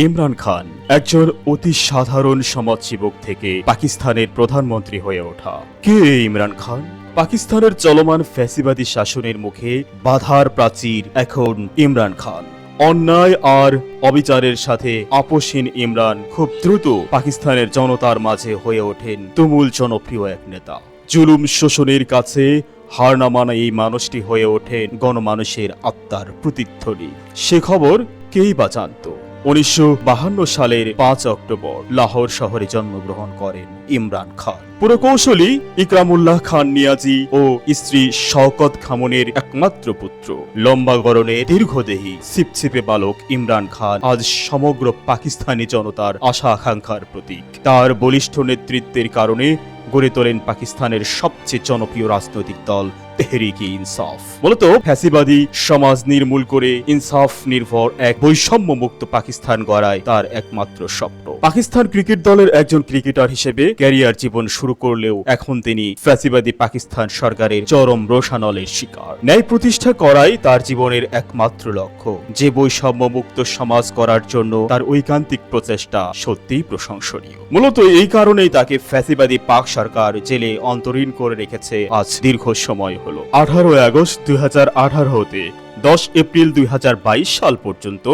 ইমরান খান একজন অতি সাধারণ সমাজসেবক থেকে পাকিস্তানের প্রধানমন্ত্রী হয়ে ওঠা। কে ইমরান খান? পাকিস্তানের চলমান ফ্যাসিবাদী শাসনের মুখে বাধার প্রাচীর এখন ইমরান খান। অন্যায় আর অবিচারের সাথে আপোষহীন ইমরান খুব দ্রুত পাকিস্তানের জনতার মাঝে হয়ে ওঠেন তুমুল জনপ্রিয় এক নেতা। জুলুম শোষণের কাছে হার না মানা এই মানুষটি হয়ে ওঠেন গণমানুষের আত্মার প্রতিধ্বনি। সে খবর কেই বা জানত? 1952 সালের 5 অক্টোবর লাহোর শহরে জন্মগ্রহণ করেন ইমরান খান। পুরকৌশলী ইকরামুল্লাহ খান নিয়াজি ও স্ত্রী শওকত খামনের একমাত্র পুত্র। লম্বা গড়নে দীর্ঘদেহী ছিপছিপে বালক ইমরান খান আজ সমগ্র পাকিস্তানি জনতার আশা আকাঙ্ক্ষার প্রতীক। তার বলিষ্ঠ নেতৃত্বের কারণে গড়ে তোলেন পাকিস্তানের সবচেয়ে জনপ্রিয় রাজনৈতিক দল তেহরিকে ইনসাফ। মূলত ফ্যাসিবাদী সমাজ নির্মূল করে ইনসাফ নির্ভর এক বৈষম্য মুক্ত পাকিস্তান গড়ায় তার একমাত্র স্বপ্ন। পাকিস্তান ক্রিকেট দলের একজন ক্রিকেটার হিসেবে ক্যারিয়ার জীবন শুরু করলেও এখন তিনি ফ্যাসিবাদী পাকিস্তান সরকারের চরম রোষানলের শিকার। ন্যায় প্রতিষ্ঠা করাই তার জীবনের একমাত্র লক্ষ্য। যে বৈষম্য মুক্ত সমাজ করার জন্য তার ঐকান্তিক প্রচেষ্টা সত্যিই প্রশংসনীয়। মূলত এই কারণেই তাকে ফ্যাসিবাদী পাক সরকার জেলে অন্তরীণ করে রেখেছে আজ দীর্ঘ সময় হলো। 18 আগস্ট 2018 হতে 10 এপ্রিল 2022 সাল পর্যন্ত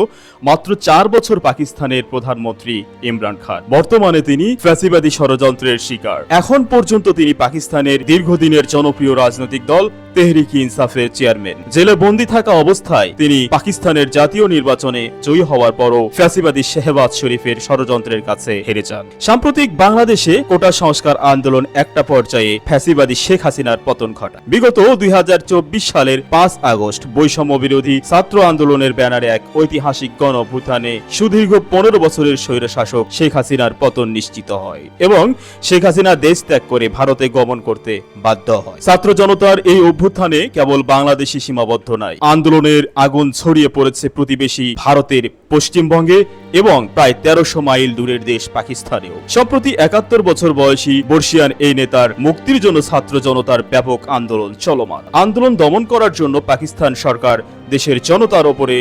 মাত্র 4 বছর পাকিস্তানের প্রধানমন্ত্রী ইমরান খান। বর্তমানে তিনি ফ্যাসিবাদী ষড়যন্ত্রের শিকার। এখন পর্যন্ত তিনি পাকিস্তানের দীর্ঘদিনের জনপ্রিয় রাজনৈতিক দল তেহরিকে ইনসাফের চেয়ারম্যান। জেলে বন্দী থাকা অবস্থায় তিনি পাকিস্তানের জাতীয় নির্বাচনে জয়ী হওয়ার পরও ফ্যাসিবাদী শেহবাজ শরীফের ষড়যন্ত্রের কাছে হেরে যান। সাম্প্রতিক বাংলাদেশে কোটা সংস্কার আন্দোলন একটা পর্যায়ে ফ্যাসিবাদী শেখ হাসিনার পতন ঘটায়। বিগত 2024 সালের 5 আগস্ট বৈষম্য বিরোধী ছাত্র আন্দোলনের ব্যানারে এক ঐতিহাসিক গণঅভ্যুত্থানে সুদীর্ঘ 15 বছরের স্বৈরশাসক শেখ হাসিনার পতন নিশ্চিত হয় এবং শেখ হাসিনা দেশ ত্যাগ করে ভারতে গমন করতে বাধ্য হয়। ছাত্র জনতার এই অভ্যুত্থানে কেবল বাংলাদেশি সীমাবদ্ধ নয়, আন্দোলনের আগুন ছড়িয়ে পড়েছে প্রতিবেশী ভারতের পশ্চিমবঙ্গে এবং প্রায় 1300 মাইল দূরের দেশ পাকিস্তানেও। সম্প্রতি 71 বছর বয়সী বর্ষিয়ান এই নেতার মুক্তির জন্য ছাত্র জনতার ব্যাপক আন্দোলন চলমান। আন্দোলন দমন করার জন্য পাকিস্তান সরকার দেশের জনতার ওপরে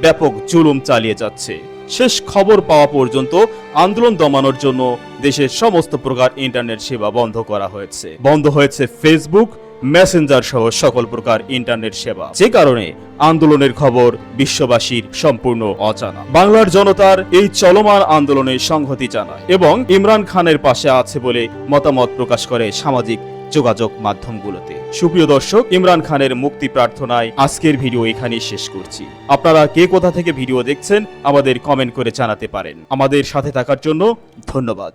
ব্যাপক জুলুম চালিয়ে যাচ্ছে। শেষ খবর পাওয়া পর্যন্ত আন্দোলন দমানোর জন্য দেশের সমস্ত প্রকার ইন্টারনেট সেবা বন্ধ করা হয়েছে। বন্ধ হয়েছে ফেসবুক, মেসেঞ্জার সহ সকল প্রকার ইন্টারনেট সেবা, যে কারণে আন্দোলনের খবর বিশ্ববাসীর সম্পূর্ণ অজানা। বাংলার জনতার এই চলমান আন্দোলনে সংহতি জানায় এবং ইমরান খানের পাশে আছে বলে মতামত প্রকাশ করে সামাজিক যোগাযোগ মাধ্যমগুলোতে। সুপ্রিয় দর্শক, ইমরান খানের মুক্তি প্রার্থনায় আজকের ভিডিও এখানেই শেষ করছি। আপনারা কে কোথা থেকে ভিডিও দেখছেন আমাদের কমেন্ট করে জানাতে পারেন। আমাদের সাথে থাকার জন্য ধন্যবাদ।